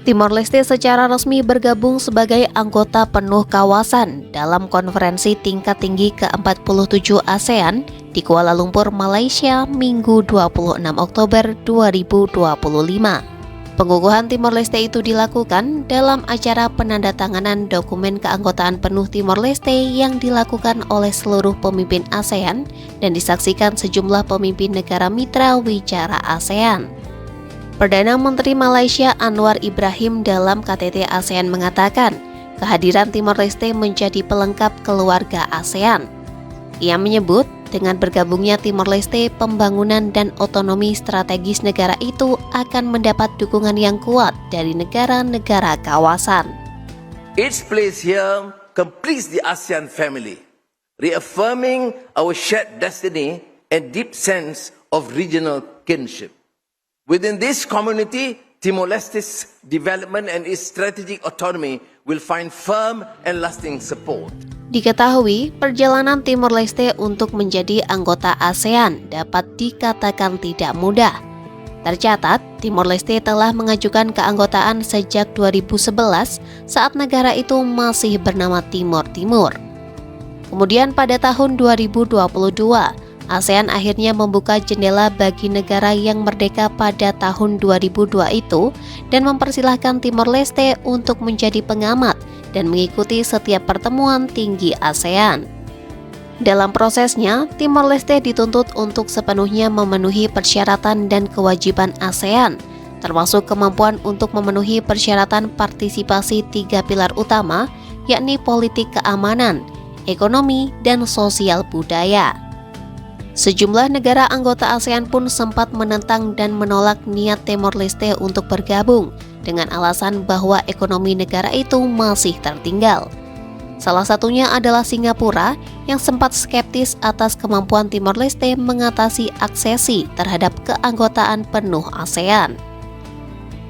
Timor Leste secara resmi bergabung sebagai anggota penuh kawasan dalam konferensi tingkat tinggi ke-47 ASEAN di Kuala Lumpur, Malaysia, Minggu 26 Oktober 2025. Pengukuhan Timor Leste itu dilakukan dalam acara penandatanganan dokumen keanggotaan penuh Timor Leste yang dilakukan oleh seluruh pemimpin ASEAN dan disaksikan sejumlah pemimpin negara mitra wicara ASEAN. Perdana Menteri Malaysia Anwar Ibrahim dalam KTT ASEAN mengatakan, kehadiran Timor Leste menjadi pelengkap keluarga ASEAN. Ia menyebut, dengan bergabungnya Timor Leste, pembangunan dan otonomi strategis negara itu akan mendapat dukungan yang kuat dari negara-negara kawasan. Its place here completes the ASEAN family, reaffirming our shared destiny and deep sense of regional kinship. Within this community, Timor-Leste's development and its strategic autonomy will find firm and lasting support. Diketahui, perjalanan Timor Leste untuk menjadi anggota ASEAN dapat dikatakan tidak mudah. Tercatat, Timor Leste telah mengajukan keanggotaan sejak 2011 saat negara itu masih bernama Timor Timur. Kemudian pada tahun 2022, ASEAN akhirnya membuka jendela bagi negara yang merdeka pada tahun 2002 itu dan mempersilahkan Timor Leste untuk menjadi pengamat dan mengikuti setiap pertemuan tinggi ASEAN. Dalam prosesnya, Timor Leste dituntut untuk sepenuhnya memenuhi persyaratan dan kewajiban ASEAN, termasuk kemampuan untuk memenuhi persyaratan partisipasi 3 pilar utama, yakni politik keamanan, ekonomi, dan sosial budaya. Sejumlah negara anggota ASEAN pun sempat menentang dan menolak niat Timor Leste untuk bergabung dengan alasan bahwa ekonomi negara itu masih tertinggal. Salah satunya adalah Singapura yang sempat skeptis atas kemampuan Timor Leste mengatasi aksesi terhadap keanggotaan penuh ASEAN.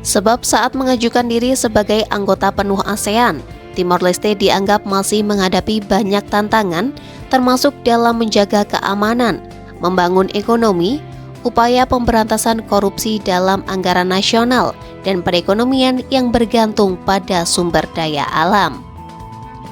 Sebab saat mengajukan diri sebagai anggota penuh ASEAN, Timor Leste dianggap masih menghadapi banyak tantangan, termasuk dalam menjaga keamanan, membangun ekonomi, upaya pemberantasan korupsi dalam anggaran nasional, dan perekonomian yang bergantung pada sumber daya alam.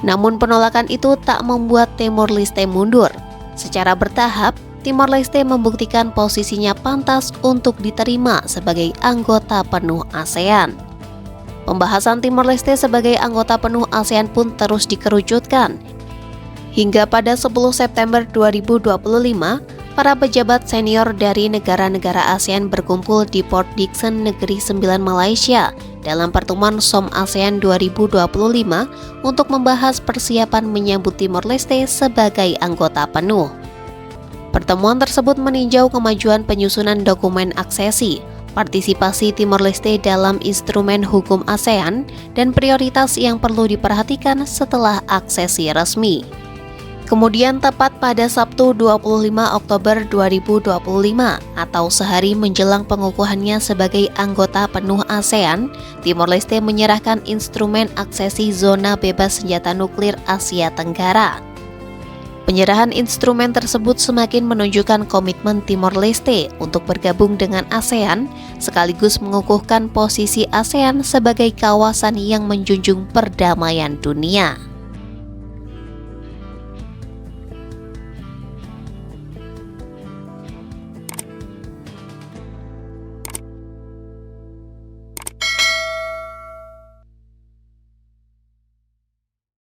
Namun penolakan itu tak membuat Timor Leste mundur. Secara bertahap, Timor Leste membuktikan posisinya pantas untuk diterima sebagai anggota penuh ASEAN. Pembahasan Timor Leste sebagai anggota penuh ASEAN pun terus dikerucutkan. Hingga pada 10 September 2025, para pejabat senior dari negara-negara ASEAN berkumpul di Port Dickson, Negeri Sembilan, Malaysia dalam pertemuan SOM ASEAN 2025 untuk membahas persiapan menyambut Timor Leste sebagai anggota penuh. Pertemuan tersebut meninjau kemajuan penyusunan dokumen aksesi, partisipasi Timor Leste dalam instrumen hukum ASEAN, dan prioritas yang perlu diperhatikan setelah aksesi resmi. Kemudian tepat pada Sabtu 25 Oktober 2025 atau sehari menjelang pengukuhannya sebagai anggota penuh ASEAN, Timor Leste menyerahkan instrumen aksesi zona bebas senjata nuklir Asia Tenggara. Penyerahan instrumen tersebut semakin menunjukkan komitmen Timor Leste untuk bergabung dengan ASEAN, sekaligus mengukuhkan posisi ASEAN sebagai kawasan yang menjunjung perdamaian dunia.